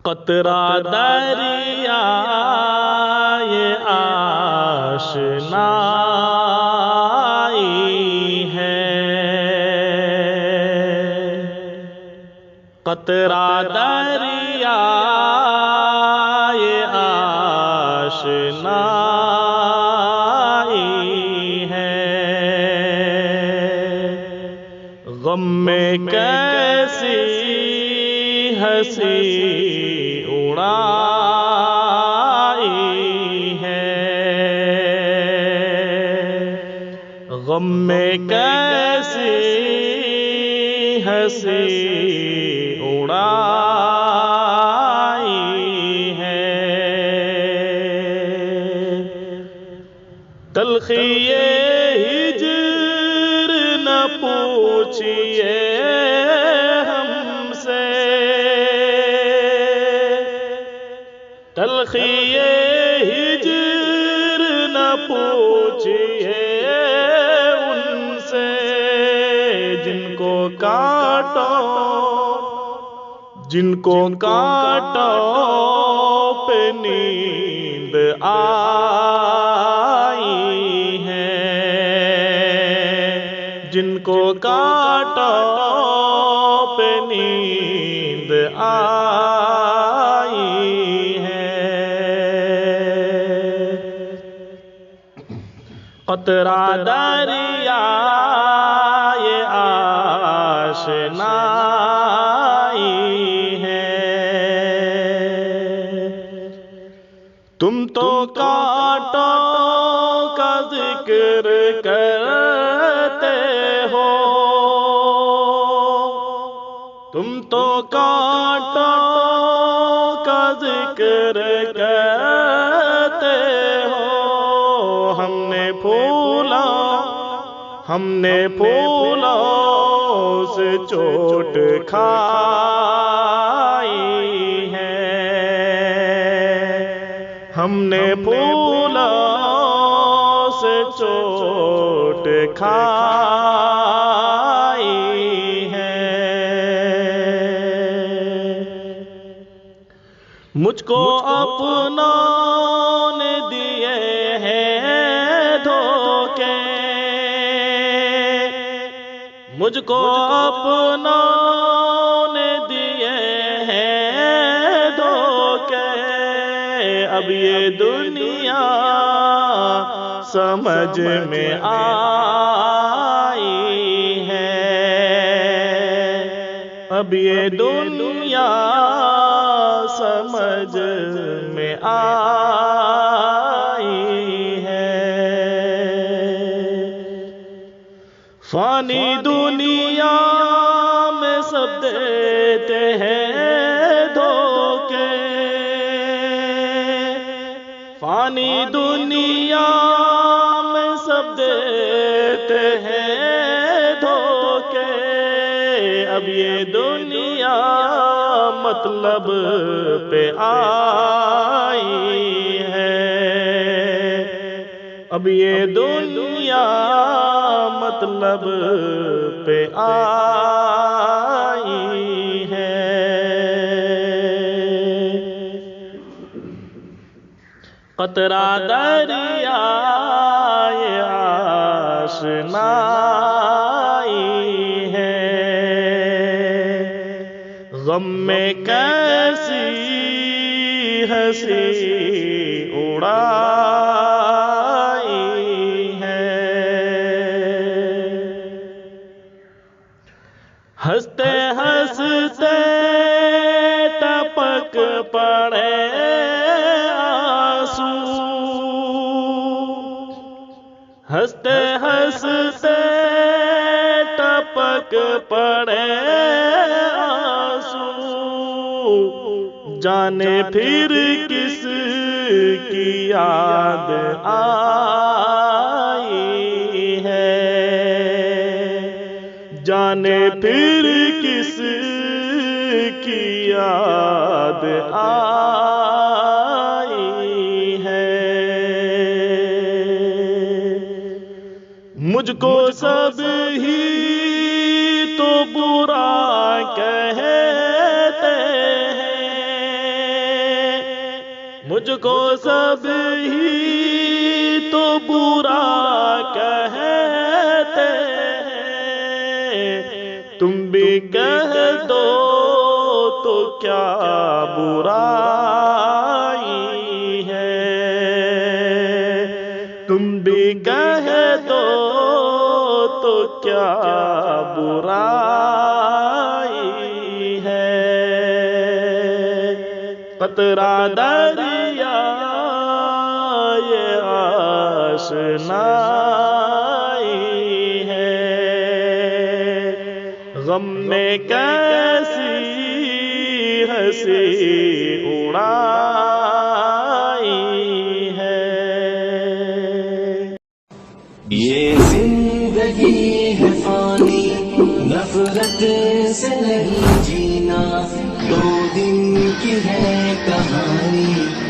قطرہ دریائے آشنائی ہے، قطرہ دریائے آشنائی ہے، غم میں کیسی ہنسی اڑائی ہے، غم میں کیسی ہنسی اڑائی ہے، تلخی ہجر نہ پوچھئے ہم سے، تلخی ہجر نہ پوچھئے ان سے، جن کو کانٹوں پہ نیند آئی ہے، جن کو کانٹوں پہ نیند آئی ہے، قطرہ دریائے آشنائی ہے، تم تو کانٹوں کا ذکر کرتے ہو، تم تو کانٹوں کا ذکر کرتے ہو، ہم نے پھولوں سے چوٹ کھائی ہے، ہم نے پھولوں سے چوٹ کھائی ہے، مجھ کو اپنوں نے دیے ہیں دھوکے، مجھ کو اپنوں نے دیے ہیں دھوکے، اب یہ دنیا سمجھ میں آئی ہے، اب یہ دنیا سمجھ میں آئی ہے، فانی دنیا میں سب دیتے ہیں دھوکے، فانی دنیا میں سب دیتے ہیں دھوکے، اب یہ دنیا مطلب پہ آئی ہے، اب یہ دنیا مطلب پہ آئی ہے، قطرہ دریائے آشنائی ہے، غم میں کیسی ہنسی اڑائی ہے، ہنستے ہنستے ٹپک پڑے آنسو، ہنستے ہنستے ٹپک پڑے آنسو، جانے پھر کس کی یاد آئی ہے، جانے پھر کس کی یاد آئی ہے، مجھ کو سب ہی تو برا کہتے ہیں، مجھ کو سب ہی تو برا کہتے ہیں، تم بھی کہہ دو تو کیا برائی ہے، تم بھی کہہ دو تو کیا برائی ہے۔ قطرہ دریا یہ آشنائی ہے، غم میں کیسی ہنسی اڑائی ہے۔ یہ زندگی ہے فانی، نفرت سے نہیں جینا، دو دن کی ہے